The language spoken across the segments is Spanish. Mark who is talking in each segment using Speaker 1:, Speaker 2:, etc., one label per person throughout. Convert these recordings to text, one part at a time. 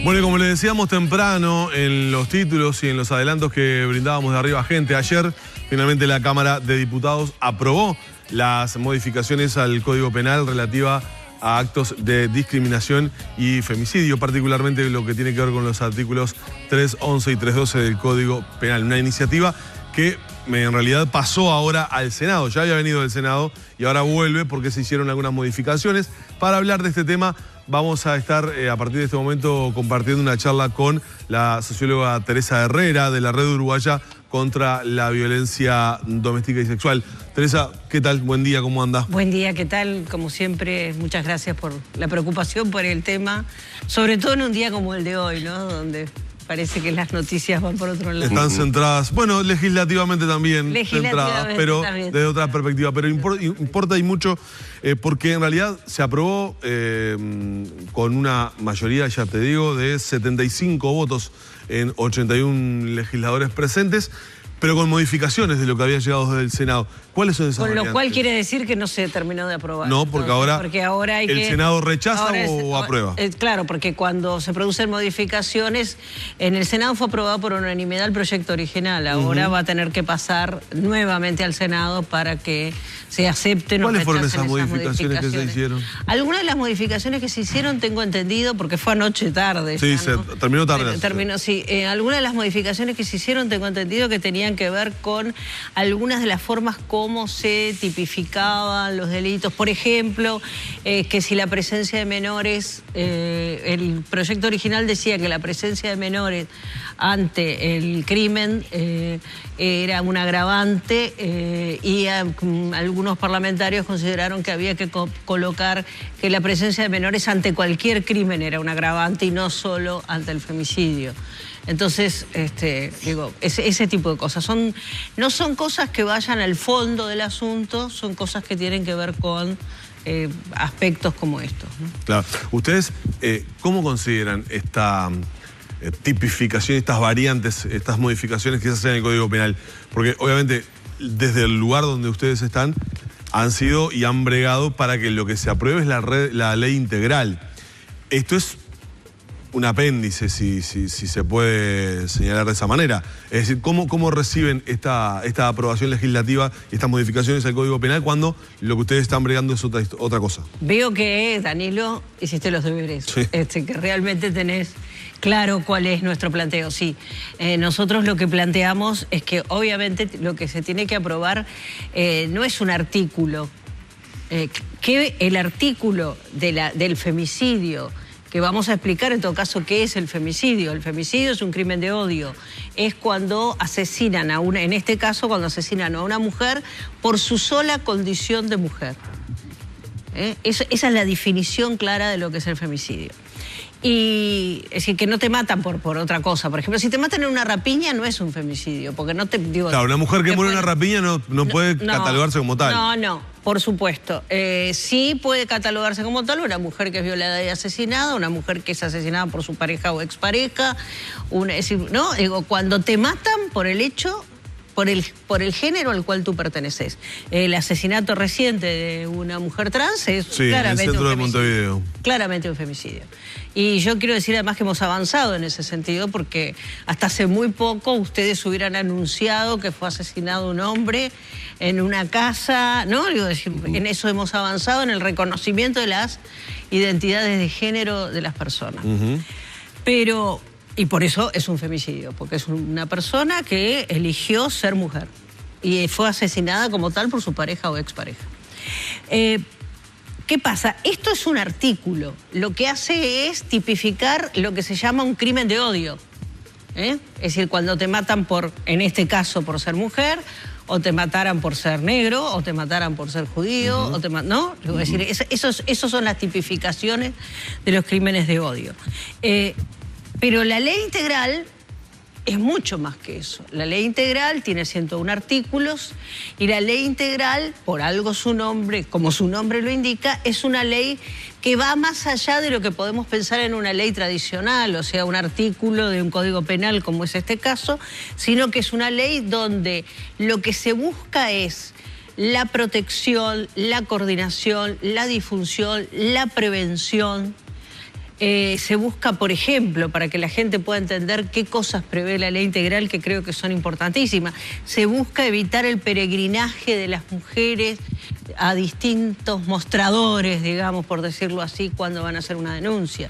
Speaker 1: Bueno, y como les decíamos temprano en los títulos y en los adelantos que brindábamos de arriba gente, ayer finalmente la Cámara de Diputados aprobó las modificaciones al Código Penal relativa a actos de discriminación y femicidio, particularmente lo que tiene que ver con los artículos 311 y 312 del Código Penal. Una iniciativa que en realidad pasó ahora al Senado, ya había venido del Senado y ahora vuelve porque se hicieron algunas modificaciones. Para hablar de este tema vamos a estar a partir de este momento compartiendo una charla con la socióloga Teresa Herrera de la Red Uruguaya contra la Violencia Doméstica y Sexual. Teresa, ¿qué tal? Buen día, ¿cómo andás?
Speaker 2: Buen día, ¿qué tal? Como siempre, muchas gracias por la preocupación por el tema, sobre todo en un día como el de hoy, ¿no? Donde parece que las noticias van por otro lado.
Speaker 1: Están centradas, bueno, legislativamente también, centradas, pero también, desde otra perspectiva. Pero importa y mucho porque en realidad se aprobó con una mayoría, ya te digo, de 75 votos en 81 legisladores presentes, pero con modificaciones de lo que había llegado desde el Senado. ¿Cuáles son esas variantes?
Speaker 2: Con lo cual quiere decir que no se terminó de aprobar.
Speaker 1: No, porque ahora hay el Senado rechaza o aprueba.
Speaker 2: Claro, porque cuando se producen modificaciones, en el Senado fue aprobado por unanimidad el proyecto original. Ahora va a tener que pasar nuevamente al Senado para que se acepten o rechacen.
Speaker 1: ¿Cuáles fueron esas modificaciones que se hicieron?
Speaker 2: Algunas de las modificaciones que se hicieron, tengo entendido, porque fue anoche tarde.
Speaker 1: Sí,
Speaker 2: ya, ¿no?
Speaker 1: Terminó tarde.
Speaker 2: Sí. Algunas de las modificaciones que se hicieron, tengo entendido que tenían que ver con algunas de las formas cómo se tipificaban los delitos. Por ejemplo, que si la presencia de menores, el proyecto original decía que la presencia de menores ante el crimen era un agravante y algunos parlamentarios consideraron que había que colocar que la presencia de menores ante cualquier crimen era un agravante y no solo ante el femicidio. Entonces, digo, ese tipo de cosas. No son cosas que vayan al fondo del asunto, son cosas que tienen que ver con aspectos como estos, ¿no?
Speaker 1: Claro. ¿Ustedes cómo consideran esta tipificación, estas variantes, estas modificaciones que se hacen en el Código Penal? Porque obviamente desde el lugar donde ustedes están han sido y han bregado para que lo que se apruebe es la ley integral. Esto es un apéndice, si se puede señalar de esa manera. Es decir, ¿cómo reciben esta aprobación legislativa y estas modificaciones al Código Penal cuando lo que ustedes están bregando es otra cosa?
Speaker 2: Veo que, Danilo, hiciste los deberes, sí. Que realmente tenés claro cuál es nuestro planteo. Sí, nosotros lo que planteamos es que obviamente lo que se tiene que aprobar no es un artículo, que el artículo del femicidio, que vamos a explicar en todo caso qué es el femicidio. El femicidio es un crimen de odio. Es cuando asesinan a una, en este caso, cuando asesinan a una mujer por su sola condición de mujer. Esa es la definición clara de lo que es el femicidio. Y es decir, que no te matan por otra cosa. Por ejemplo, si te matan en una rapiña no es un femicidio, porque no te digo.
Speaker 1: Claro, una mujer que muere en una rapiña no puede catalogarse como tal.
Speaker 2: No, por supuesto. Sí puede catalogarse como tal una mujer que es violada y asesinada, una mujer que es asesinada por su pareja o expareja. Es decir, ¿no? Digo, cuando te matan por el hecho, por el género al cual tú perteneces. El asesinato reciente de una mujer trans es claramente
Speaker 1: en el centro de Montevideo.
Speaker 2: Claramente un femicidio. Y yo quiero decir además que hemos avanzado en ese sentido porque hasta hace muy poco ustedes hubieran anunciado que fue asesinado un hombre en una casa, ¿no? Digo, en eso hemos avanzado, en el reconocimiento de las identidades de género de las personas. Pero, y por eso es un femicidio, porque es una persona que eligió ser mujer y fue asesinada como tal por su pareja o expareja. ¿Qué pasa? Esto es un artículo. Lo que hace es tipificar lo que se llama un crimen de odio. Es decir, cuando te matan en este caso, por ser mujer, o te mataran por ser negro, o te mataran por ser judío, ¿no? Es decir, esos son las tipificaciones de los crímenes de odio. Pero la ley integral es mucho más que eso. La ley integral tiene 101 artículos y la ley integral, por algo su nombre, como su nombre lo indica, es una ley que va más allá de lo que podemos pensar en una ley tradicional, o sea, un artículo de un código penal como es este caso, sino que es una ley donde lo que se busca es la protección, la coordinación, la difusión, la prevención, se busca, por ejemplo, para que la gente pueda entender qué cosas prevé la ley integral, que creo que son importantísimas, se busca evitar el peregrinaje de las mujeres a distintos mostradores, digamos, por decirlo así, cuando van a hacer una denuncia.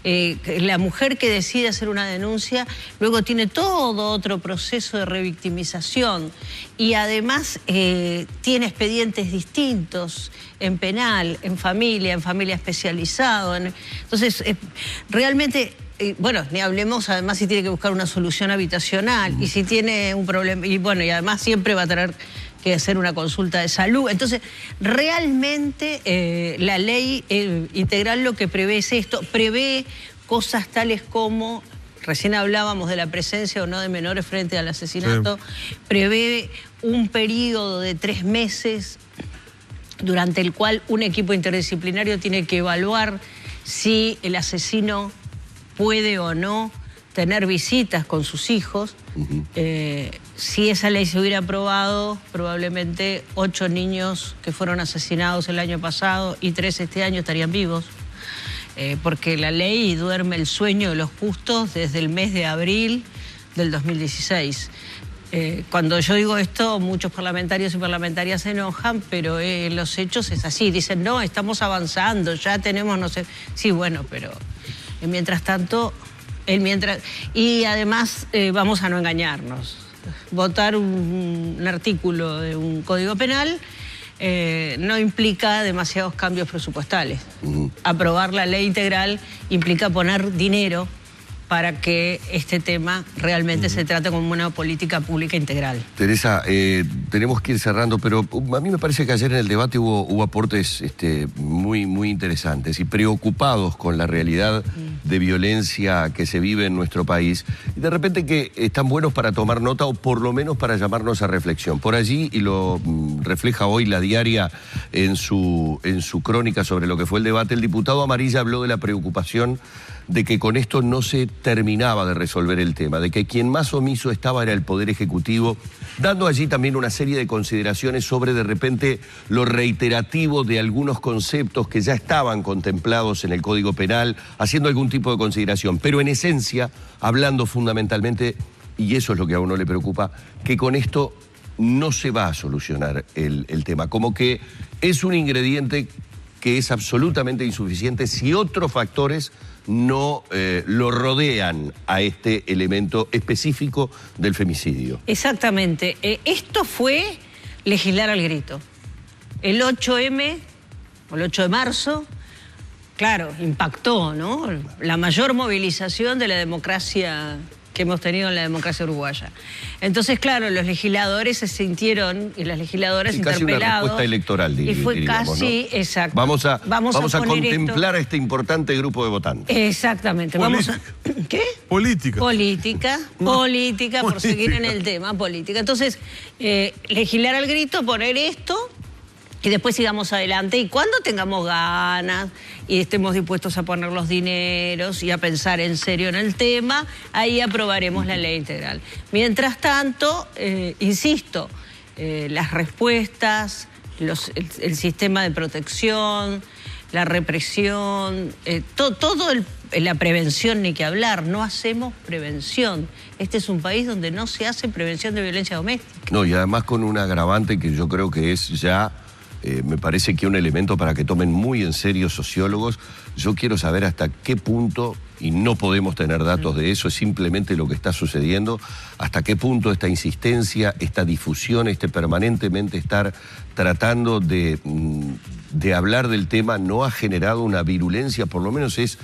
Speaker 2: La mujer que decide hacer una denuncia luego tiene todo otro proceso de revictimización y además tiene expedientes distintos en penal, en familia especializado. Entonces, realmente... bueno, ni hablemos además si tiene que buscar una solución habitacional y si tiene un problema, y bueno, y además siempre va a tener que hacer una consulta de salud. Entonces, realmente la ley integral lo que prevé es esto, prevé cosas tales como, recién hablábamos de la presencia o no de menores frente al asesinato, sí. Prevé un periodo de 3 meses durante el cual un equipo interdisciplinario tiene que evaluar si el asesino puede o no tener visitas con sus hijos. Si esa ley se hubiera aprobado, probablemente 8 niños que fueron asesinados el año pasado y 3 este año estarían vivos, porque la ley duerme el sueño de los justos desde el mes de abril del 2016. Cuando yo digo esto, muchos parlamentarios y parlamentarias se enojan, pero los hechos es así. Dicen, no, estamos avanzando, ya tenemos, no sé... Sí, bueno, pero mientras tanto... Y además, vamos a no engañarnos. Votar un artículo de un código penal no implica demasiados cambios presupuestales. Aprobar la ley integral implica poner dinero para que este tema realmente se trate como una política pública integral.
Speaker 3: Teresa, tenemos que ir cerrando, pero a mí me parece que ayer en el debate hubo aportes muy interesantes y preocupados con la realidad de violencia que se vive en nuestro país. Y de repente que están buenos para tomar nota o por lo menos para llamarnos a reflexión. Por allí, y lo refleja hoy La Diaria en su crónica sobre lo que fue el debate, el diputado Amarilla habló de la preocupación de que con esto no se terminaba de resolver el tema, de que quien más omiso estaba era el Poder Ejecutivo, dando allí también una serie de consideraciones sobre de repente lo reiterativo de algunos conceptos que ya estaban contemplados en el Código Penal, haciendo algún tipo de consideración, pero en esencia, hablando fundamentalmente, y eso es lo que a uno le preocupa, que con esto no se va a solucionar el tema, como que es un ingrediente que es absolutamente insuficiente si otros factores no lo rodean a este elemento específico del femicidio.
Speaker 2: Exactamente. Esto fue legislar al grito. El 8M, o el 8 de marzo, claro, impactó, ¿no? La mayor movilización de la democracia que hemos tenido en la democracia uruguaya. Entonces, claro, los legisladores se sintieron, y las legisladoras interpelados. Casi una respuesta
Speaker 3: electoral,
Speaker 2: y fue
Speaker 3: diríamos,
Speaker 2: casi,
Speaker 3: ¿no?
Speaker 2: exacto.
Speaker 3: Vamos a contemplar a este importante grupo de votantes.
Speaker 2: Exactamente. ¿Qué?
Speaker 1: Política.
Speaker 2: Política, por seguir en el tema, política. Entonces, legislar al grito, poner esto... y después sigamos adelante y cuando tengamos ganas y estemos dispuestos a poner los dineros y a pensar en serio en el tema, ahí aprobaremos la ley integral. Mientras tanto, insisto, las respuestas, el sistema de protección, la represión, la prevención ni que hablar, no hacemos prevención. Este es un país donde no se hace prevención de violencia doméstica.
Speaker 3: No, y además con un agravante que yo creo que es ya... me parece que un elemento para que tomen muy en serio sociólogos. Yo quiero saber hasta qué punto, y no podemos tener datos de eso, es simplemente lo que está sucediendo, hasta qué punto esta insistencia, esta difusión, permanentemente estar tratando de hablar del tema no ha generado una virulencia, por lo menos es...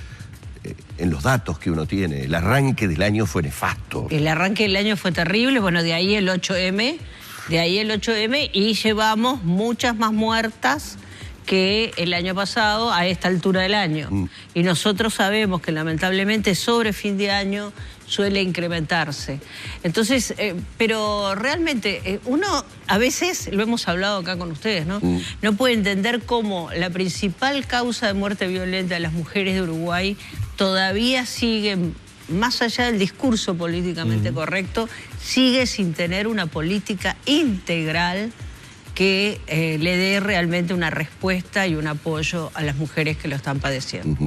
Speaker 3: en los datos que uno tiene. El arranque del año fue nefasto.
Speaker 2: El arranque del año fue terrible, bueno, de ahí el 8M... y llevamos muchas más muertas que el año pasado a esta altura del año. Y nosotros sabemos que lamentablemente sobre fin de año suele incrementarse. Entonces, pero realmente uno a veces, lo hemos hablado acá con ustedes, ¿no? No puede entender cómo la principal causa de muerte violenta de las mujeres de Uruguay todavía sigue, más allá del discurso políticamente correcto, sigue sin tener una política integral que le dé realmente una respuesta y un apoyo a las mujeres que lo están padeciendo.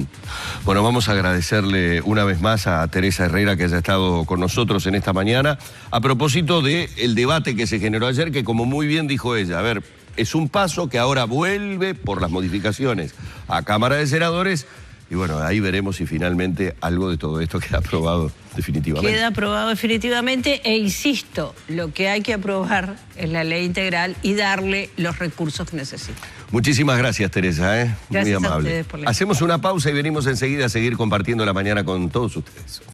Speaker 3: Bueno, vamos a agradecerle una vez más a Teresa Herrera que haya estado con nosotros en esta mañana, a propósito del debate que se generó ayer, que como muy bien dijo ella, a ver, es un paso que ahora vuelve por las modificaciones a Cámara de Senadores, y bueno, ahí veremos si finalmente algo de todo esto queda aprobado definitivamente.
Speaker 2: Queda aprobado definitivamente e insisto, lo que hay que aprobar es la ley integral y darle los recursos que necesita.
Speaker 3: Muchísimas gracias, Teresa,
Speaker 2: Gracias
Speaker 3: muy amable.
Speaker 2: a ustedes por la
Speaker 3: Hacemos una pausa y venimos enseguida a seguir compartiendo la mañana con todos ustedes.